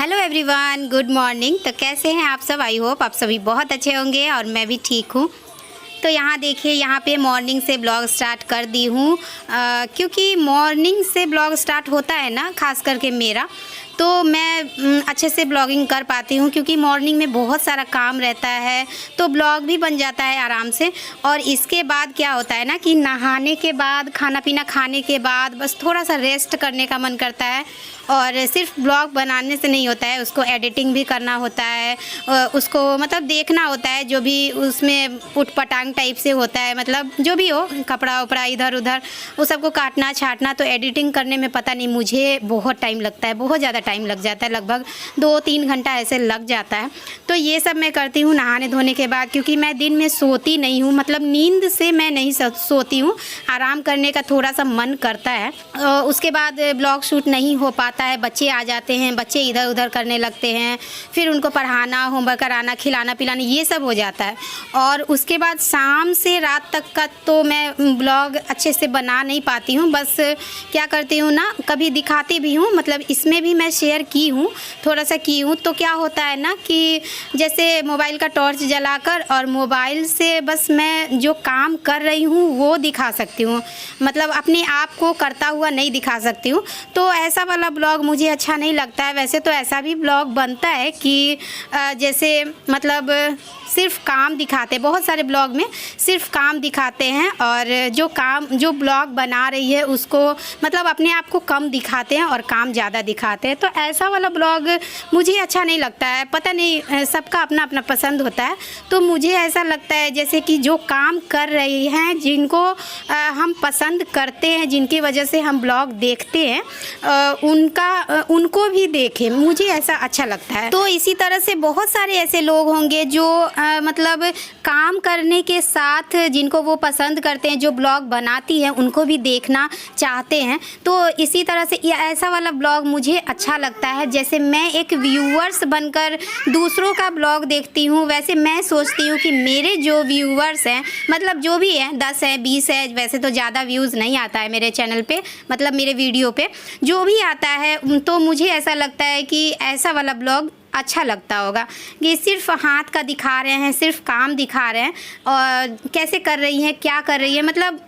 Hello everyone, good morning. तो कैसे हैं आप सब? आई होप आप सभी बहुत अच्छे होंगे और मैं भी ठीक हूँ। तो यहाँ देखिए, यहाँ पे मॉर्निंग से ब्लॉग स्टार्ट कर दी हूँ क्योंकि मॉर्निंग से ब्लॉग स्टार्ट होता है ना, ख़ास करके मेरा, तो मैं अच्छे से ब्लॉगिंग कर पाती हूँ क्योंकि मॉर्निंग में बहुत सारा काम रहता है, तो ब्लॉग भी बन जाता है आराम से। और इसके बाद क्या होता है ना कि नहाने के बाद, खाना पीना खाने के बाद बस थोड़ा सा रेस्ट करने का मन करता है। और सिर्फ ब्लॉग बनाने से नहीं होता है, उसको एडिटिंग भी करना होता है, उसको मतलब देखना होता है, जो भी उसमें उटपटांग टाइप से होता है, मतलब जो भी हो, कपड़ा उपड़ा इधर उधर वो सबको काटना छाटना। तो एडिटिंग करने में पता नहीं मुझे बहुत टाइम लगता है, बहुत ज़्यादा टाइम लग जाता है, लगभग 2-3 घंटा ऐसे लग जाता है। तो ये सब मैं करती हूँ नहाने धोने के बाद, क्योंकि मैं दिन में सोती नहीं हूँ, मतलब नींद से मैं नहीं सोती हूँ, आराम करने का थोड़ा सा मन करता है। उसके बाद ब्लॉग शूट नहीं हो पाता है, बच्चे आ जाते हैं, बच्चे इधर उधर करने लगते हैं, फिर उनको पढ़ाना, होमवर्क कराना, खिलाना पिलाना, ये सब हो जाता है। और उसके बाद शाम से रात तक का तो मैं ब्लॉग अच्छे से बना नहीं पाती हूँ। बस क्या करती हूँ ना, कभी दिखाती भी हूँ, मतलब इसमें भी मैं शेयर की हूँ, थोड़ा सा की हूँ। तो क्या होता है ना कि जैसे मोबाइल का टॉर्च जलाकर और मोबाइल से बस मैं जो काम कर रही हूँ वो दिखा सकती हूँ, मतलब अपने आप को करता हुआ नहीं दिखा सकती हूँ। तो ऐसा वाला ब्लॉग मुझे अच्छा नहीं लगता है। वैसे तो ऐसा भी ब्लॉग बनता है कि जैसे मतलब सिर्फ काम दिखाते, बहुत सारे ब्लॉग में सिर्फ काम दिखाते हैं और जो ब्लॉग बना रही है उसको मतलब अपने आप को कम दिखाते हैं और काम ज़्यादा दिखाते हैं। तो ऐसा वाला ब्लॉग मुझे अच्छा नहीं लगता है। पता नहीं, सबका अपना अपना पसंद होता है। तो मुझे ऐसा लगता है जैसे कि जो काम कर रही हैं, जिनको हम पसंद करते हैं, जिनकी वजह से हम ब्लॉग देखते हैं, उनको भी देखें, मुझे ऐसा अच्छा लगता है। तो इसी तरह से बहुत सारे ऐसे लोग होंगे जो मतलब काम करने के साथ जिनको वो पसंद करते हैं, जो ब्लॉग बनाती हैं, उनको भी देखना चाहते हैं। तो इसी तरह से ऐसा वाला ब्लॉग मुझे अच्छा लगता है। जैसे मैं एक व्यूअर्स बनकर दूसरों का ब्लॉग देखती हूँ, वैसे मैं सोचती हूँ कि मेरे जो व्यूअर्स हैं, मतलब जो भी है, 10 है 20 है, वैसे तो ज़्यादा व्यूज़ नहीं आता है मेरे चैनल पे, मतलब मेरे वीडियो पे जो भी आता है, तो मुझे ऐसा लगता है कि ऐसा वाला ब्लॉग अच्छा लगता होगा कि सिर्फ हाथ का दिखा रहे हैं, सिर्फ काम दिखा रहे हैं और कैसे कर रही हैं, क्या कर रही है, मतलब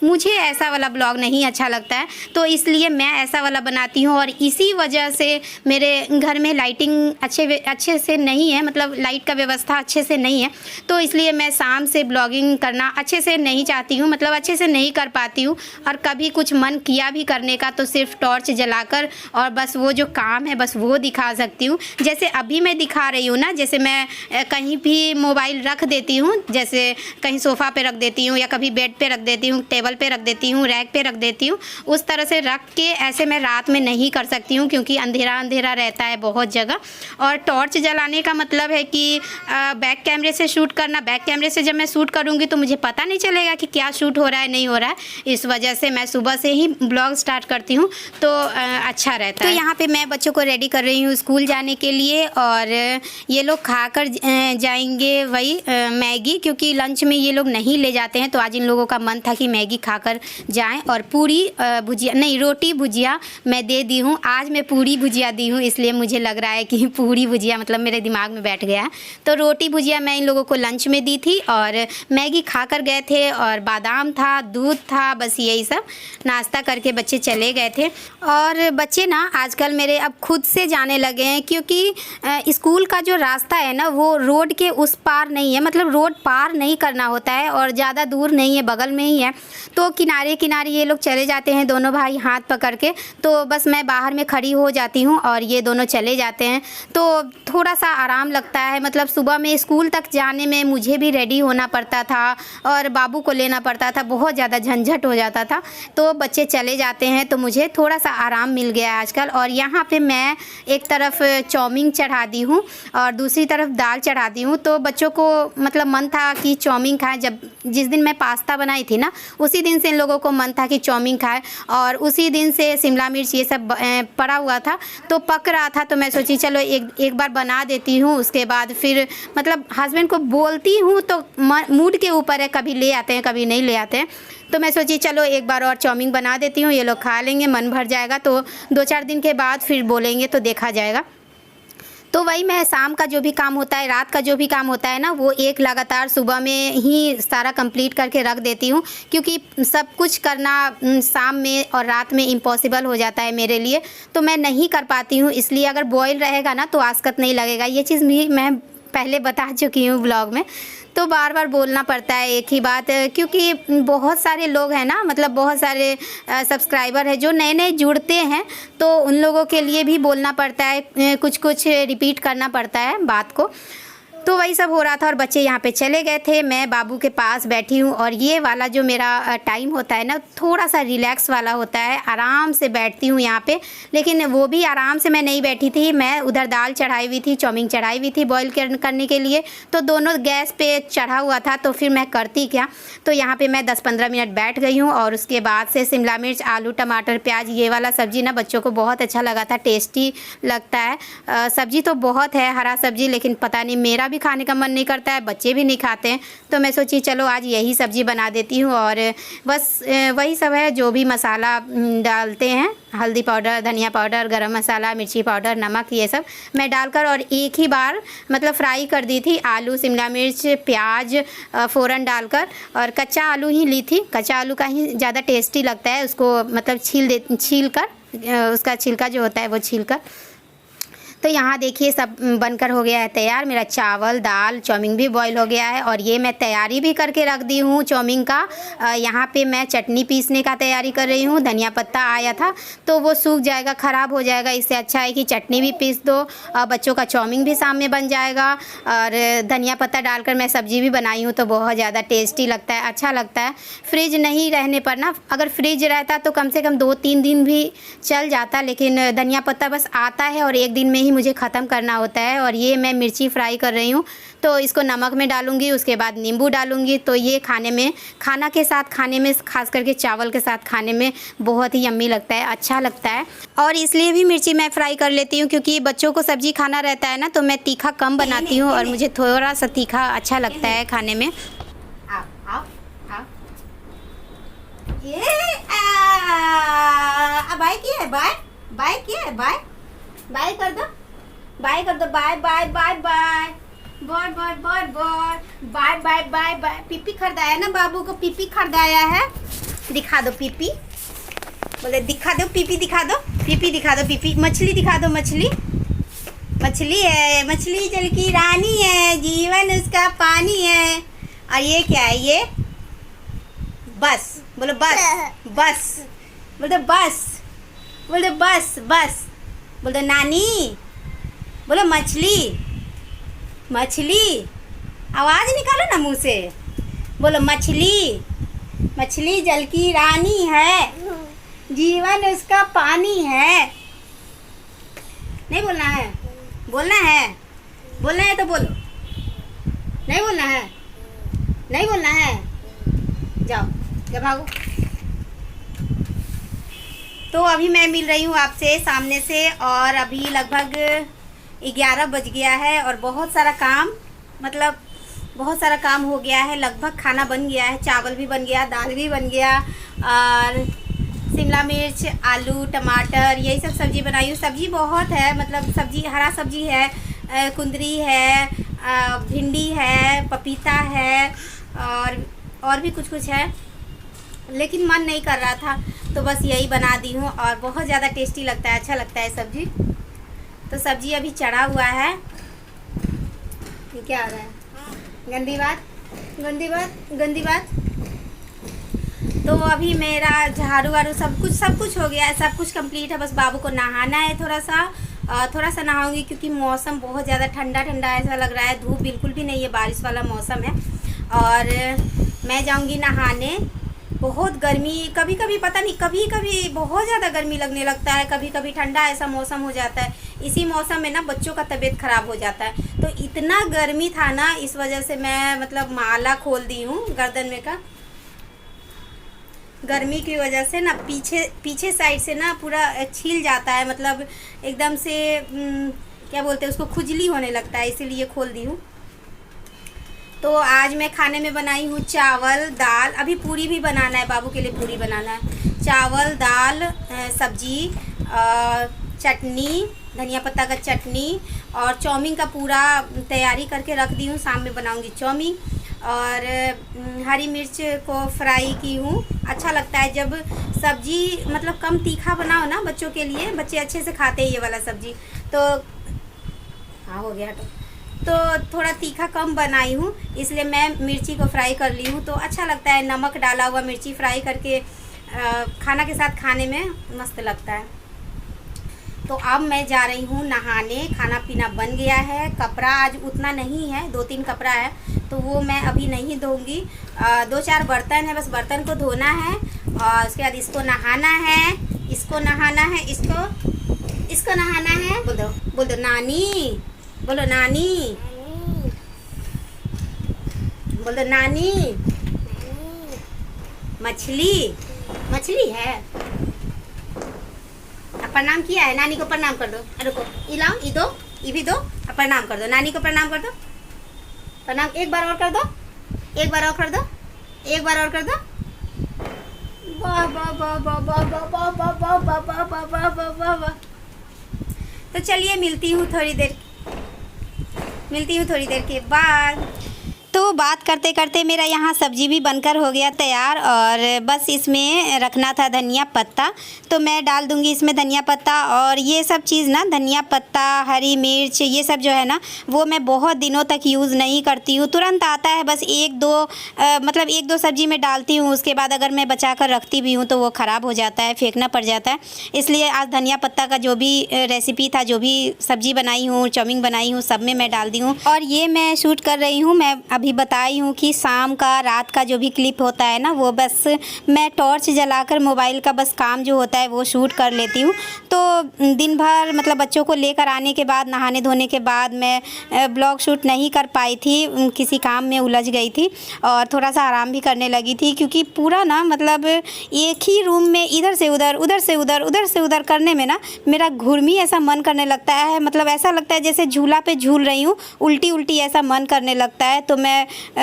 मुझे ऐसा वाला ब्लॉग नहीं अच्छा लगता है। तो इसलिए मैं ऐसा वाला बनाती हूँ। और इसी वजह से मेरे घर में लाइटिंग अच्छे से नहीं है, मतलब लाइट का व्यवस्था अच्छे से नहीं है, तो इसलिए मैं शाम से ब्लॉगिंग करना अच्छे से नहीं चाहती हूँ, मतलब अच्छे से नहीं कर पाती हूँ। और कभी कुछ मन किया भी करने का तो सिर्फ टॉर्च जलाकर और बस वो जो काम है बस वो दिखा सकती हूँ। जैसे अभी मैं दिखा रही हूँ ना, जैसे मैं कहीं भी मोबाइल रख देती हूँ, जैसे कहीं सोफ़ा पे रख देती हूँ या कभी बेड पे रख देती हूँ, टेबल पे रख देती हूँ, रैक पे रख देती हूँ, उस तरह से रख के ऐसे मैं रात में नहीं कर सकती हूँ क्योंकि अंधेरा अंधेरा रहता है बहुत जगह। और टॉर्च जलाने का मतलब है कि बैक कैमरे से शूट करना, बैक कैमरे से जब मैं शूट करूँगी तो मुझे पता नहीं चलेगा कि क्या शूट हो रहा है, नहीं हो रहा है। इस वजह से मैं सुबह से ही ब्लॉग स्टार्ट करती हूँ, तो अच्छा रहता है। तो यहाँ पर मैं बच्चों को रेडी कर रही हूँ स्कूल जाने के लिए, और ये लोग खाकर जाएंगे वही मैगी, क्योंकि लंच में ये लोग नहीं ले जाते हैं। तो आज इन लोगों का मन था कि मैगी खाकर जाएं। और पूरी भुजिया नहीं, रोटी भुजिया मैं दे दी हूँ। आज मैं पूरी भुजिया दी हूँ, इसलिए मुझे लग रहा है कि पूरी भुजिया मतलब मेरे दिमाग में बैठ गया है। तो रोटी भुजिया मैं इन लोगों को लंच में दी थी और मैगी खाकर गए थे, और बादाम था, दूध था, बस यही सब नाश्ता करके बच्चे चले गए थे। और बच्चे ना आजकल मेरे अब खुद से जाने लगे हैं, क्योंकि स्कूल का जो रास्ता है ना वो रोड के उस पार नहीं है, मतलब रोड पार नहीं करना होता है और ज़्यादा दूर नहीं है, बगल में ही है। तो किनारे किनारे ये लोग चले जाते हैं, दोनों भाई हाथ पकड़ के। तो बस मैं बाहर में खड़ी हो जाती हूँ और ये दोनों चले जाते हैं, तो थोड़ा सा आराम लगता है। मतलब सुबह में स्कूल तक जाने में मुझे भी रेडी होना पड़ता था और बाबू को लेना पड़ता था, बहुत ज़्यादा झंझट हो जाता था। तो बच्चे चले जाते हैं तो मुझे थोड़ा सा आराम मिल गया आजकल। और यहाँ पे मैं एक तरफ चाउमीन चढ़ा दी हूँ और दूसरी तरफ दाल चढ़ा दी हूँ। तो बच्चों को मतलब मन था कि चाउमीन खाएं। जिस दिन मैं पास्ता बनाई थी ना, उसी दिन से इन लोगों को मन था कि चाउमीन खाए, और उसी दिन से शिमला मिर्च ये सब पड़ा हुआ था, तो पक रहा था। तो मैं सोची चलो एक बार बना देती हूँ, उसके बाद फिर मतलब हस्बैंड को बोलती हूँ, तो मूड के ऊपर है, कभी ले आते हैं कभी नहीं ले आते हैं। तो मैं सोची चलो एक बार और चाउमीन बना देती हूँ, ये लोग खा लेंगे, मन भर जाएगा। तो 2-4 दिन के बाद फिर बोलेंगे तो देखा जाएगा। तो वही मैं शाम का जो भी काम होता है, रात का जो भी काम होता है ना, वो एक लगातार सुबह में ही सारा कंप्लीट करके रख देती हूँ, क्योंकि सब कुछ करना शाम में और रात में इम्पॉसिबल हो जाता है मेरे लिए, तो मैं नहीं कर पाती हूँ। इसलिए अगर बॉयल रहेगा ना तो आसकत नहीं लगेगा। ये चीज़ भी मैं पहले बता चुकी हूँ ब्लॉग में, तो बार बार बोलना पड़ता है एक ही बात, क्योंकि बहुत सारे लोग हैं ना, मतलब बहुत सारे सब्सक्राइबर हैं जो नए नए जुड़ते हैं, तो उन लोगों के लिए भी बोलना पड़ता है, कुछ कुछ रिपीट करना पड़ता है बात को। तो वही सब हो रहा था और बच्चे यहाँ पे चले गए थे, मैं बाबू के पास बैठी हूँ। और ये वाला जो मेरा टाइम होता है ना, थोड़ा सा रिलैक्स वाला होता है, आराम से बैठती हूँ यहाँ पे। लेकिन वो भी आराम से मैं नहीं बैठी थी, मैं उधर दाल चढ़ाई हुई थी, चाउमीन चढ़ाई हुई थी बॉईल करने के लिए, तो दोनों गैस पे चढ़ा हुआ था, तो फिर मैं करती क्या। तो यहाँ पर मैं 10-15 मिनट बैठ गई हूँ। और उसके बाद से शिमला मिर्च, आलू, टमाटर, प्याज, ये वाला सब्ज़ी ना बच्चों को बहुत अच्छा लगा था, टेस्टी लगता है। सब्ज़ी तो बहुत है, हरा सब्ज़ी, लेकिन पता नहीं मेरा भी खाने का मन नहीं करता है, बच्चे भी नहीं खाते हैं, तो मैं सोची चलो आज यही सब्ज़ी बना देती हूँ। और बस वही सब है, जो भी मसाला डालते हैं, हल्दी पाउडर, धनिया पाउडर, गरम मसाला, मिर्ची पाउडर, नमक, ये सब मैं डालकर और एक ही बार मतलब फ्राई कर दी थी। आलू, शिमला मिर्च, प्याज फ़ौरन डालकर, और कच्चा आलू ही ली थी। कच्चा आलू का ही ज़्यादा टेस्टी लगता है, उसको मतलब छील कर उसका छिलका जो होता है वो छील कर। तो यहाँ देखिए सब बनकर हो गया है तैयार। मेरा चावल, दाल, चाउमीन भी बॉईल हो गया है, और ये मैं तैयारी भी करके रख दी हूँ चाउमीन का। यहाँ पे मैं चटनी पीसने का तैयारी कर रही हूँ। धनिया पत्ता आया था तो वो सूख जाएगा, ख़राब हो जाएगा, इससे अच्छा है कि चटनी भी पीस दो, बच्चों का चाउमीन भी सामने बन जाएगा। और धनिया पत्ता डालकर मैं सब्ज़ी भी बनाई हूँ, तो बहुत ज़्यादा टेस्टी लगता है, अच्छा लगता है। फ्रिज नहीं रहने पर ना, अगर फ्रिज रहता तो कम से कम 2-3 दिन भी चल जाता, लेकिन धनिया पत्ता बस आता है और एक दिन में मुझे ख़त्म करना होता है। और ये मैं मिर्ची फ्राई कर रही हूँ, तो इसको नमक में डालूंगी, उसके बाद नींबू डालूंगी, तो ये खाने में, खाना के साथ खाने में, खास करके चावल के साथ खाने में बहुत ही यम्मी लगता है, अच्छा लगता है। और इसलिए भी मिर्ची मैं फ्राई कर लेती हूँ, क्योंकि बच्चों को सब्ज़ी खाना रहता है ना, तो मैं तीखा कम बनाती हूँ और मुझे थोड़ा सा तीखा अच्छा लगता है खाने में। बाय किया है, बाय किया है, बाय कर दो, बाय कर दो, bye bye bye bye bye bye bye bye bye bye bye. पीपी खरीदाया ना बाबू को, पीपी खरीदाया है, दिखा दो पीपी, बोले दिखा दो पीपी, दिखा दो पीपी, दिखा दो पीपी। मछली दिखा दो, मछली, मछली है, मछली जल की रानी है, जीवन उसका पानी है। और ये क्या है, ये बस, बोलो बस, बस बोल दो, बस बोल दो, बस बस बोल दो, नानी बोलो, मछली, मछली, आवाज़ निकालो ना मुंह से, बोलो मछली, मछली जल की रानी है, जीवन उसका पानी है। नहीं बोलना है, बोलना है, बोलना है तो बोलो, नहीं बोलना है, नहीं बोलना है, जाओ जब भागो। तो अभी मैं मिल रही हूँ आपसे सामने से, और अभी लगभग 11 बज गया है, और बहुत सारा काम, मतलब बहुत सारा काम हो गया है। लगभग खाना बन गया है, चावल भी बन गया, दाल भी बन गया, और शिमला मिर्च, आलू, टमाटर, यही सब सब्ज़ी बनाई हूँ। सब्ज़ी बहुत है, मतलब सब्ज़ी, हरा सब्ज़ी है, कुंदरी है, भिंडी है, पपीता है, और भी कुछ है, लेकिन मन नहीं कर रहा था, तो बस यही बना दी हूँ। और बहुत ज़्यादा टेस्टी लगता है, अच्छा लगता है सब्ज़ी। तो सब्ज़ी अभी चढ़ा हुआ है। ये क्या आ रहा है, गंदी बात, गंदी बात, गंदी बात। तो अभी मेरा झाड़ू वाड़ू सब कुछ हो गया है, सब कुछ कंप्लीट है। बस बाबू को नहाना है, थोड़ा सा नहाऊंगी, क्योंकि मौसम बहुत ज़्यादा ठंडा ऐसा लग रहा है, धूप बिल्कुल भी नहीं है, बारिश वाला मौसम है। और मैं जाऊंगी नहाने। बहुत गर्मी, कभी कभी पता नहीं, कभी कभी बहुत ज़्यादा गर्मी लगने लगता है, कभी कभी ठंडा ऐसा मौसम हो जाता है। इसी मौसम में ना बच्चों का तबीयत ख़राब हो जाता है। तो इतना गर्मी था ना, इस वजह से मैं मतलब माला खोल दी हूँ गर्दन में का। गर्मी की वजह से ना पीछे साइड से ना पूरा छील जाता है, मतलब एकदम से क्या बोलते हैं उसको, खुजली होने लगता है, इसीलिए खोल दी हूँ। तो आज मैं खाने में बनाई हूँ चावल, दाल, अभी पूरी भी बनाना है, बाबू के लिए पूरी बनाना है। चावल, दाल, सब्जी, चटनी, धनिया पत्ता का चटनी और चाउमीन का पूरा तैयारी करके रख दी हूँ। शाम में बनाऊँगी चाउमीन। और हरी मिर्च को फ्राई की हूँ। अच्छा लगता है जब सब्जी मतलब कम तीखा बनाओ ना बच्चों के लिए, बच्चे अच्छे से खाते हैं ये वाला सब्जी। तो हाँ हो गया तो थोड़ा तीखा कम बनाई हूँ, इसलिए मैं मिर्ची को फ्राई कर ली हूँ। तो अच्छा लगता है, नमक डाला हुआ मिर्ची फ्राई करके खाना के साथ खाने में मस्त लगता है। तो अब मैं जा रही हूँ नहाने। खाना पीना बन गया है। कपड़ा आज उतना नहीं है, 2-3 कपड़ा है तो वो मैं अभी नहीं धोऊंगी। 2-4 बर्तन है, बस बर्तन को धोना है और उसके बाद इसको नहाना है, इसको नहाना है, इसको नहाना है। बोल दो नानी, बोलो नानी, बोल दो नानी। मछली है। प्रणाम किया है, नानी को प्रणाम कर दो। रुको, इलाओ, ई दो, ई भी दो, प्रणाम कर दो, नानी को प्रणाम कर दो। प्रणाम एक बार और कर दो, एक बार और कर दो, एक बार और कर दो। वाह वाह वाह वाह वाह वाह वाह वाह वाह वाह वाह वाह वाह वाह। तो चलिए मिलती हूँ थोड़ी देर के बाद। तो बात करते करते मेरा यहाँ सब्जी भी बनकर हो गया तैयार और बस इसमें रखना था धनिया पत्ता। तो मैं डाल दूँगी इसमें धनिया पत्ता। और ये सब चीज़ ना, धनिया पत्ता, हरी मिर्च, ये सब जो है ना वो मैं बहुत दिनों तक यूज़ नहीं करती हूँ। तुरंत आता है, बस 1-2 सब्जी में डालती हूँ। उसके बाद अगर मैं बचा कर रखती भी हूँ तो वो ख़राब हो जाता है, फेंकना पड़ जाता है। इसलिए आज धनिया पत्ता का जो भी रेसिपी था, जो भी सब्ज़ी बनाई हूँ, चाउमीन बनाई हूँ, सब में मैं डाल दी हूँ। और ये मैं शूट कर रही हूँ, मैं अभी बताई हूँ कि शाम का, रात का जो भी क्लिप होता है ना, वो बस मैं टॉर्च जलाकर मोबाइल का बस काम जो होता है वो शूट कर लेती हूँ। तो दिन भर मतलब बच्चों को लेकर आने के बाद, नहाने धोने के बाद मैं ब्लॉग शूट नहीं कर पाई थी, किसी काम में उलझ गई थी और थोड़ा सा आराम भी करने लगी थी। क्योंकि पूरा ना मतलब एक ही रूम में इधर से उधर, उधर से उधर, उधर से उधर करने में ना मेरा घुर्मी ऐसा मन करने लगता है। मतलब ऐसा लगता है जैसे झूला पे झूल रही हूँ, उल्टी उल्टी ऐसा मन करने लगता है। तो मैं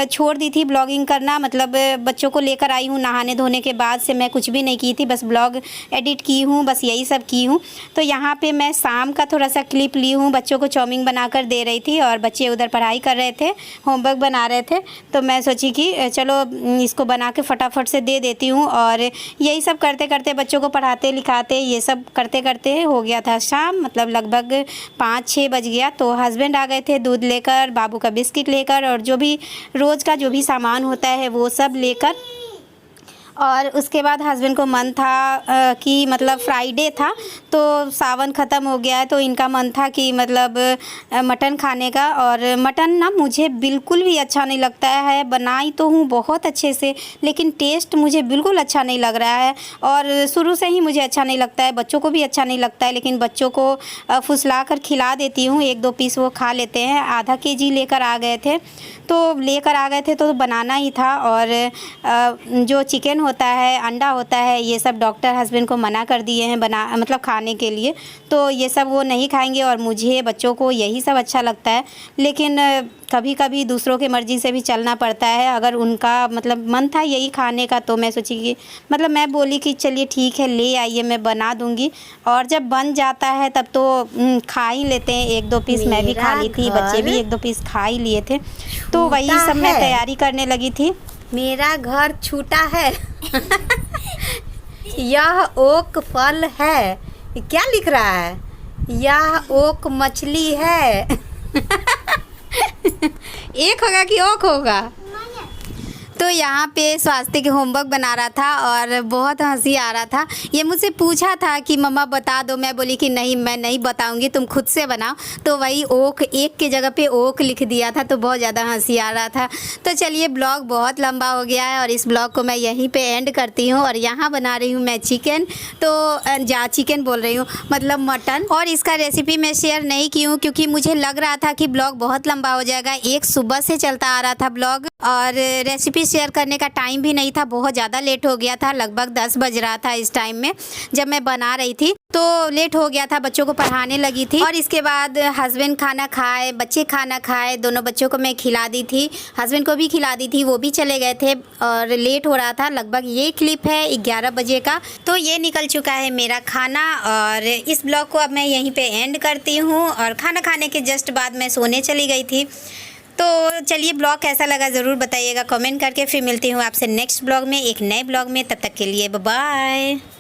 छोड़ दी थी ब्लॉगिंग करना। मतलब बच्चों को लेकर आई हूँ, नहाने धोने के बाद से मैं कुछ भी नहीं की थी, बस ब्लॉग एडिट की हूँ, बस यही सब की हूँ। तो यहाँ पे मैं शाम का थोड़ा सा क्लिप ली हूँ। बच्चों को चाउमीन बनाकर दे रही थी और बच्चे उधर पढ़ाई कर रहे थे, होमवर्क बना रहे थे। तो मैं सोची कि चलो इसको बना के फटाफट से दे देती हूँ। और यही सब करते करते, बच्चों को पढ़ाते लिखाते, ये सब करते करते हो गया था शाम। मतलब लगभग 5-6 बज गया। तो हस्बैंड आ गए थे दूध लेकर, बाबू का बिस्किट लेकर और जो भी रोज़ का जो भी सामान होता है वो सब लेकर। और उसके बाद हस्बैंड को मन था कि मतलब फ्राइडे था तो सावन ख़त्म हो गया है, तो इनका मन था कि मतलब मटन खाने का। और मटन ना मुझे बिल्कुल भी अच्छा नहीं लगता है। बनाई तो हूँ बहुत अच्छे से, लेकिन टेस्ट मुझे बिल्कुल अच्छा नहीं लग रहा है। और शुरू से ही मुझे अच्छा नहीं लगता है, बच्चों को भी अच्छा नहीं लगता है। लेकिन बच्चों को फुसला कर खिला देती हूँ, 1-2 पीस वो खा लेते हैं। आधा केजी लेकर आ गए थे तो बनाना ही था। और जो चिकन होता है, अंडा होता है, ये सब डॉक्टर हस्बैंड को मना कर दिए हैं मतलब खाने के लिए। तो ये सब वो नहीं खाएंगे और मुझे, बच्चों को यही सब अच्छा लगता है। लेकिन कभी कभी दूसरों की मर्ज़ी से भी चलना पड़ता है। अगर उनका मतलब मन था यही खाने का तो मैं सोची कि मतलब मैं बोली कि चलिए ठीक है, ले आइए, मैं बना दूँगी। और जब बन जाता है तब तो खा ही लेते हैं। 1-2 पीस मैं भी खा ली थी, बच्चे भी 1-2 पीस खा ही लिए थे। तो वही सब मैं तैयारी करने लगी थी। मेरा घर छूटा है। यह ओक फल है। क्या लिख रहा है? यह ओक मछली है। एक होगा कि ओक होगा? तो यहाँ पे स्वास्थ्य के होमवर्क बना रहा था और बहुत हंसी आ रहा था। ये मुझसे पूछा था कि मम्मा बता दो, मैं बोली कि नहीं, मैं नहीं बताऊंगी, तुम खुद से बनाओ। तो वही ओक, एक के जगह पे ओक लिख दिया था, तो बहुत ज़्यादा हंसी आ रहा था। तो चलिए, ब्लॉग बहुत लंबा हो गया है और इस ब्लॉग को मैं यहीं पे एंड करती हूँ। और यहाँ बना रही हूँ मैं चिकन, तो चिकन बोल रही हूँ, मतलब मटन। और इसका रेसिपी मैं शेयर नहीं की हूँ क्योंकि मुझे लग रहा था कि ब्लॉग बहुत लंबा हो जाएगा। एक सुबह से चलता आ रहा था ब्लॉग और रेसिपी शेयर करने का टाइम भी नहीं था, बहुत ज़्यादा लेट हो गया था, लगभग 10 बज रहा था इस टाइम में जब मैं बना रही थी। तो लेट हो गया था, बच्चों को पढ़ाने लगी थी और इसके बाद हस्बैंड खाना खाए, बच्चे खाना खाए, दोनों बच्चों को मैं खिला दी थी, हस्बैंड को भी खिला दी थी, वो भी चले गए थे और लेट हो रहा था। लगभग ये क्लिप है 11 बजे का। तो ये निकल चुका है मेरा खाना और इस ब्लॉग को अब मैं यहीं पे एंड करती हूँ और खाना खाने के जस्ट बाद मैं सोने चली गई थी। तो चलिए ब्लॉग कैसा लगा ज़रूर बताइएगा कमेंट करके। फिर मिलती हूँ आपसे नेक्स्ट ब्लॉग में, एक नए ब्लॉग में। तब तक के लिए बाय बाय।